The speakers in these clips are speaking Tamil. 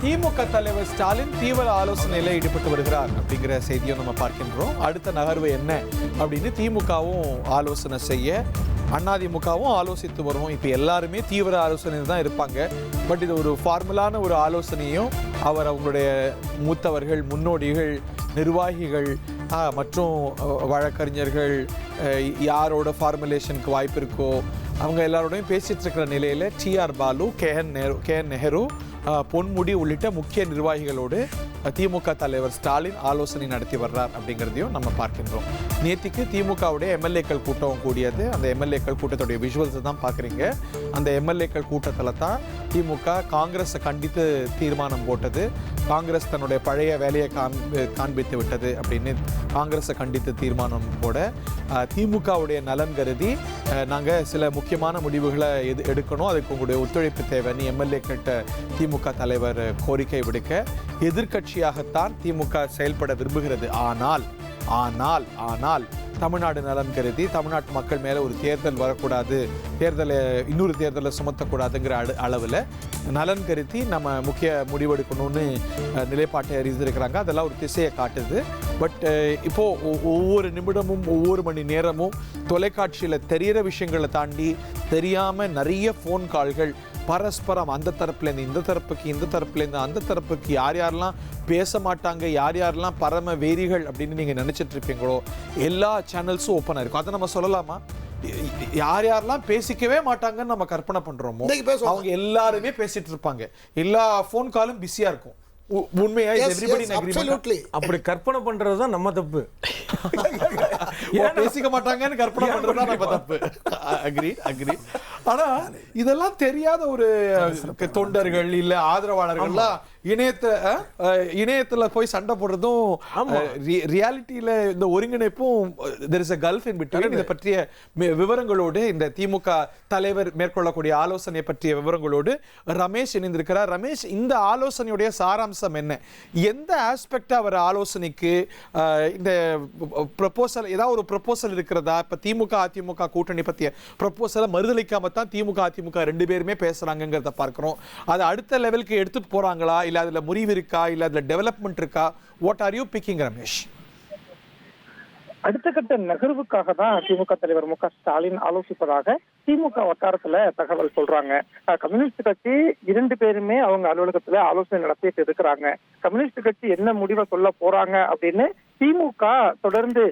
திமுக தலைவர் ஸ்டாலின் தீவிர ஆலோசனையில் ஈடுபட்டு வருகிறார் அப்படிங்கிற செய்தியை நம்ம பார்க்கின்றோம். அடுத்த நகர்வு என்ன அப்படின்னு திமுகவும் ஆலோசனை செய்ய, அதிமுகவும் ஆலோசித்து வருவோம். இப்போ எல்லாருமே தீவிர ஆலோசனையில் தான் இருப்பாங்க. பட் இது ஒரு ஃபார்முலான ஒரு ஆலோசனையும் அவங்களுடைய மூத்தவர்கள், முன்னோடிகள், நிர்வாகிகள் மற்றும் வழக்கறிஞர்கள் யாரோட ஃபார்முலேஷனுக்கு வாய்ப்பு இருக்கோ அவங்க எல்லாரோடையும் பேசிட்டு இருக்கிற நிலையில் TR பாலு, KN நெஹ்ரு, பொன்முடி உள்ளிட்ட முக்கிய நிர்வாகிகளோடு திமுக தலைவர் ஸ்டாலின் ஆலோசனை நடத்தி வர்றார் அப்படிங்கிறதையும் நம்ம பார்க்கின்றோம். நேற்றுக்கு திமுகவுடைய எம்எல்ஏக்கள் கூட்டம் கூடியது. அந்த எம்எல்ஏக்கள் கூட்டத்துடைய விஷுவல்ஸ் தான் பார்க்குறீங்க. அந்த எம்எல்ஏக்கள் கூட்டத்தில் தான் திமுக காங்கிரஸை கண்டித்து தீர்மானம் போட்டது. காங்கிரஸ் தன்னுடைய பழைய வேலையை காண்பித்து விட்டது அப்படின்னு காங்கிரஸை கண்டித்து தீர்மானம் போட, திமுகவுடைய நலன் கருதி நாங்கள் சில முக்கியமான முடிவுகளை எடுக்கணும், அதுக்கு உங்களுடைய ஒத்துழைப்பு தேவைன்னு எம்எல்ஏக்கிட்ட திமுக தலைவர் கோரிக்கை விடுக்க, எதிர்க்கட்சியாகத்தான் திமுக செயல்பட விரும்புகிறது. ஆனால் தமிழ்நாடு நலன் கருதி தமிழ்நாட்டு மக்கள் மேலே ஒரு தேர்தல் வரக்கூடாது, இன்னொரு தேர்தலை சுமத்தக்கூடாதுங்கிற அளவில் நலன் கருதி நம்ம முக்கிய முடிவெடுக்கணும்னு நிலைப்பாட்டை அறிந்திருக்கிறாங்க. அதெல்லாம் ஒரு திசையை காட்டுது. பட் இப்போது ஒவ்வொரு நிமிடமும் ஒவ்வொரு மணி நேரமும் தொலைக்காட்சியில் தெரிகிற விஷயங்களை தாண்டி தெரியாமல் நிறைய ஃபோன் கால்கள் பரஸ்பரம் அந்த தரப்புலேருந்து இந்த தரப்புக்கு, இந்த தரப்புலேருந்து அந்த தரப்புக்கு, யாரெல்லாம் பேச மாட்டாங்க, யாரெல்லாம் பரம வேரிகள் அப்படின்னு நீங்கள் நினச்சிட்டு இருப்பீங்களோ எல்லா சேனல்ஸும் ஓப்பனாக இருக்கும். அதை நம்ம சொல்லலாமா? யாரெல்லாம் பேசிக்கவே மாட்டாங்கன்னு நம்ம கற்பனை பண்ணுறோமோ அவங்க எல்லாருமே பேசிட்டு இருப்பாங்க. எல்லா ஃபோன் காலும் பிஸியாக இருக்கும். உண்மையா? அப்படி கற்பனை பண்றதுதான் நம்ம தப்பு. பேசிக்க மாட்டாங்கன்னு கற்பனை பண்றதுதான் நம்ம தப்பு. அக்ரி. ஆனா இதெல்லாம் தெரியாத ஒரு தொண்டர்கள் இல்ல ஆதரவாளர்கள்லாம் இணையத்துல போய் சண்டை போடுறதும், ரியாலிட்டியில இந்த ஒருங்கிணைப்பும் there is a gulf in between. இதை பற்றிய விவரங்களோடு, இந்த திமுக தலைவர் மேற்கொள்ளக்கூடிய ஆலோசனை பற்றிய விவரங்களோடு ரமேஷ் இணைந்திருக்கிறார். ரமேஷ், இந்த ஆலோசனையுடைய சாராம்சம் என்ன? எந்த ஆஸ்பெக்ட் அவர் ஆலோசனைக்கு இந்த ப்ரொபோசல், ஏதாவது ஒரு ப்ரொபோசல் இருக்கிறதா? இப்ப திமுக அதிமுக கூட்டணி பற்றிய ப்ரொபோசலை மறுதளிக்காம தான் திமுக அதிமுக ரெண்டு பேருமே பேசுறாங்கிறத பார்க்கிறோம். அது அடுத்த லெவலுக்கு எடுத்துட்டு போறாங்களா, இல்ல அதுல முறிவு இருக்கா, இல்ல அதுல டெவலப்மெண்ட் இருக்கா? What are you picking Ramesh? அடுத்த கட்ட நகர்வுக்காக தான் திமுக தலைவர் மு க ஸ்டாலின் ஆலோசிப்பதாக திமுக வட்டாரத்துல தகவல் சொல்றாங்க. கம்யூனிஸ்ட் கட்சி இரண்டு பேருமே அவங்க அலுவலகத்துல ஆலோசனை நடத்திட்டு இருக்கிறாங்க. கம்யூனிஸ்ட் கட்சி என்ன முடிவை சொல்ல போறாங்க அப்படின்னு திமுக தொடர்ந்து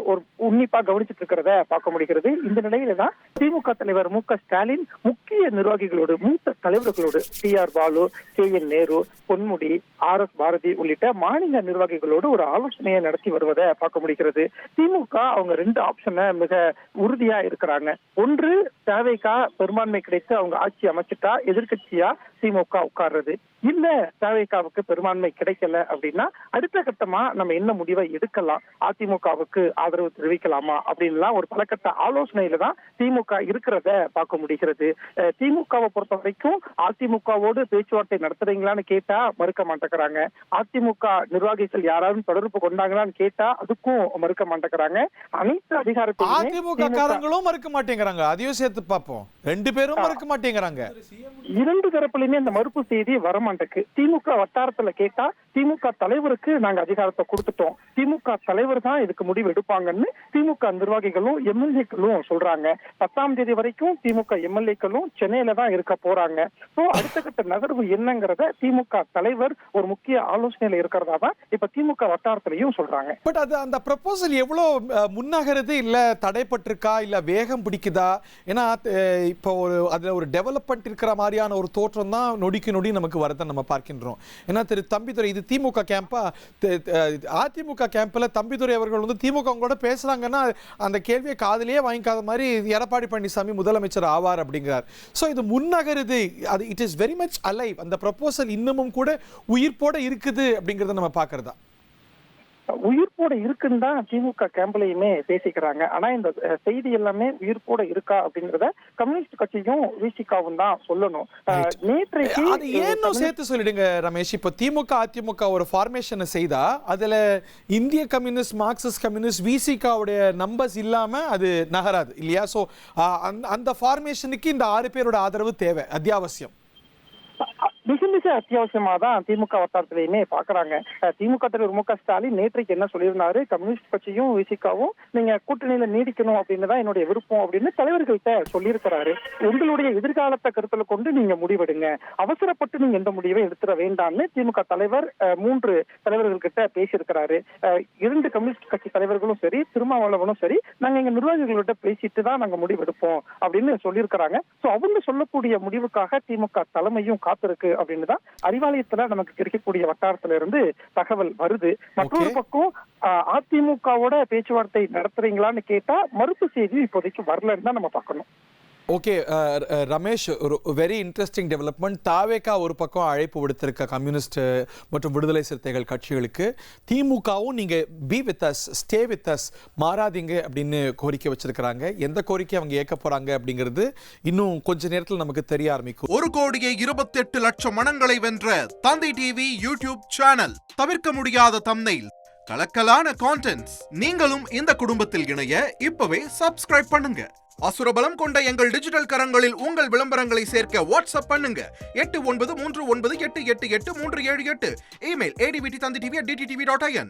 ஒரு உன்னிப்பா கவனிச்சுட்டு இருக்கிறத பார்க்க முடிகிறது. இந்த நிலையில தான் திமுக தலைவர் மு க ஸ்டாலின் முக்கிய நிர்வாகிகளோடு, மூத்த தலைவர்களோடு, TR Balu, KN Nehru, Ponmudi, RS Bharathi உள்ளிட்ட மாநில நிர்வாகிகளோடு ஒரு ஆலோசனையை நடத்தி வருவதை பார்க்க முடிகிறது. திமுக அவங்க ரெண்டு ஆப்ஷனை மிக உறுதியா இருக்கிறாங்க. ஒன்று, தேவைக்கா பெரும்பான்மை கிடைத்து அவங்க ஆட்சி அமைச்சிட்டா எதிர்கட்சியா திமுக உட்கார்றது, இல்ல தேவைக்காவுக்கு பெரும்பான்மை கிடைக்கல அப்படின்னா அடுத்த கட்டமா நம்ம என்ன முடிவை எடுக்கலாம், அதிமுகவுக்கு ஆதரவு தெரிவிக்கலாமா அப்படின்லாம் ஒரு பலகட்ட ஆலோசனையில தான் திமுக இருக்கிறத பார்க்க முடிகிறது. திமுகவை பொறுத்த வரைக்கும் அதிமுகவோடு பேச்சுவார்த்தை நடத்துறீங்களான்னு கேட்டா மறுக்க மாட்டேங்கிறாங்க. அதிமுக நிர்வாகிகள் யாராவது தொடர்பு கொண்டாங்களான்னு கேட்டா அதுக்கும் மறுக்க மாட்டேங்கிறாங்க. அனைத்து அதிகாரத்தையும் அதிமுக காரங்களும் மறுக்க மாட்டேங்கிறாங்க. அதையும் சேர்த்து பார்ப்போம். ரெண்டு பேரும் மறுக்க மாட்டேங்கிறாங்க. இரண்டு தரப்புலையுமே இந்த மறுப்பு செய்தி வரமாட்டேக்கு. திமுக வட்டாரத்துல கேட்டா திமுக தலைவருக்கு நாங்க அதிகாரத்தை கொடுத்துட்டோம், திமுக தலைவர் தான் இதுக்கு முடிவு எடுப்பாங்கன்னு திமுக நிர்வாகிகளும் எம்எல்ஏக்களும் சொல்றாங்க. 10ஆம் தேதி வரைக்கும் திமுக எம்எல்ஏக்களும் சென்னையில தான் இருக்க போறாங்க. சோ அடுத்த கட்ட நகர்வு என்னங்கிறத திமுக தலைவர் ஒரு முக்கிய ஆலோசனையில இருக்கிறதா தான் இப்ப திமுக வட்டாரத்திலையும் சொல்றாங்க. பட் அது அந்த ப்ரொபோசல் எவ்வளவு முன்னகருது, இல்ல தடைப்பட்டிருக்கா, இல்ல வேகம் பிடிக்குதா? ஏன்னா இப்போ அதுல ஒரு டெவலப்மெண்ட் இருக்கிற மாதிரியான ஒரு தோற்றம் தான் நொடிக்கு நொடி நமக்கு வரதை நம்ம பார்க்கின்றோம். ஏன்னா தம்பிதுரை, இது திமுக கேம்பா? அதிமுக கேம்ப்ல தம்பிதுரை அவர்கள் வந்து திமுக கூட பேசுறாங்கன்னா அந்த கேள்வியை காதலியே வாங்கிக்காத மாதிரி எடப்பாடி பழனிசாமி முதலமைச்சர் ஆவார் அப்படிங்கிறார். ஸோ இது முன்னகருது, அது it is very much alive. அந்த ப்ரொபோசல் இன்னமும் கூட உயிர்ப்போட இருக்குது அப்படிங்கிறத நம்ம பார்க்கறதா? உயிர்ப்போட இருக்குன்னு தான் திமுக கேம்ப்லயுமே பேசிக்கிறாங்க. ஆனா இந்த செய்தி எல்லாமே உயிர்ப்போட இருக்கா அப்படிங்கறத கம்யூனிஸ்ட் கட்சியும் விசிகாவும் தான் சொல்லணும். நேற்றைக்கு ஏன்னு சேர்த்து சொல்லிடுங்க ரமேஷ். இப்போ திமுக அதிமுக ஒரு ஃபார்மேஷனை செய்தா அதுல இந்திய கம்யூனிஸ்ட், மார்க்சிஸ்ட் கம்யூனிஸ்ட், விசிகாவுடைய நம்பர்ஸ் இல்லாம அது நகராது இல்லையா? ஸோ அந்த ஃபார்மேஷனுக்கு இந்த 6 பேரோட ஆதரவு தேவை, அத்தியாவசியம். மிக மிக அத்தியாவசியமா தான் திமுக வட்டாரத்திலையுமே பாக்குறாங்க. திமுக தலைவர் மு க ஸ்டாலின் நேற்றைக்கு என்ன சொல்லியிருந்தாரு, கம்யூனிஸ்ட் கட்சியும் விசிகாவும் நீங்க கூட்டணியில நீடிக்கணும் அப்படின்னு தான் என்னுடைய விருப்பம் அப்படின்னு தலைவர்கள்ட்ட சொல்லியிருக்கிறாரு. உங்களுடைய எதிர்காலத்தை கருத்துல கொண்டு நீங்க முடிவெடுங்க, அவசரப்பட்டு நீங்க எந்த முடிவை எடுத்துட வேண்டாம்னு திமுக தலைவர் 3 தலைவர்கள் கிட்ட பேசியிருக்கிறாரு. 2 கம்யூனிஸ்ட் கட்சி தலைவர்களும் சரி, திருமாவளவனும் சரி, நாங்க எங்க நிர்வாகிகள்கிட்ட பேசிட்டு தான் நாங்க முடிவெடுப்போம் அப்படின்னு சொல்லியிருக்கிறாங்க. சோ அவங்க சொல்லக்கூடிய முடிவுக்காக திமுக தலைமையும் காத்திருக்கு அப்படின்னு தான் அறிவாலயத்துல நமக்கு கிடைக்கக்கூடிய வட்டாரத்துல இருந்து தகவல் வருது. மற்றொரு பக்கம் அதிமுகவோட பேச்சுவார்த்தை நடத்துறீங்களான்னு கேட்டா மறுப்பு செய்தி இப்போதைக்கு வரலன்னு தான் நம்ம பார்க்கணும். ஓகே ரமேஷ், ஒரு வெரி இன்ட்ரெஸ்டிங் டெவலப்மெண்ட். தாவேகா ஒரு பக்கம் அழைப்பு விடுத்திருக்க கம்யூனிஸ்ட் மற்றும் விடுதலை சிறுத்தைகள் கட்சிகளுக்கு, திமுகவும் நீங்க be with us, stay with us, மாறாதீங்க அப்படின்னு கோரிக்கை வச்சிருக்கிறாங்க. எந்த கோரிக்கை அவங்க ஏற்க போறாங்க அப்படிங்கிறது இன்னும் கொஞ்ச நேரத்தில் நமக்கு தெரிய ஆரம்பிக்கும். 1,28,00,000 மனங்களை வென்ற தந்தி டிவி யூடியூப் சேனல், தவிர்க்க முடியாத தம்ப்நெயில், கலக்கலான கான்டென்ட்ஸ். நீங்களும் இந்த குடும்பத்தில் இணைய இப்பவே சப்ஸ்கிரைப் பண்ணுங்க. அசுரபலம் கொண்ட எங்கள் டிஜிட்டல் கரங்களில் உங்கள் விளம்பரங்களை சேர்க்க வாட்ஸ்அப் பண்ணுங்க. 893988883778. Email advttv@dttv.in.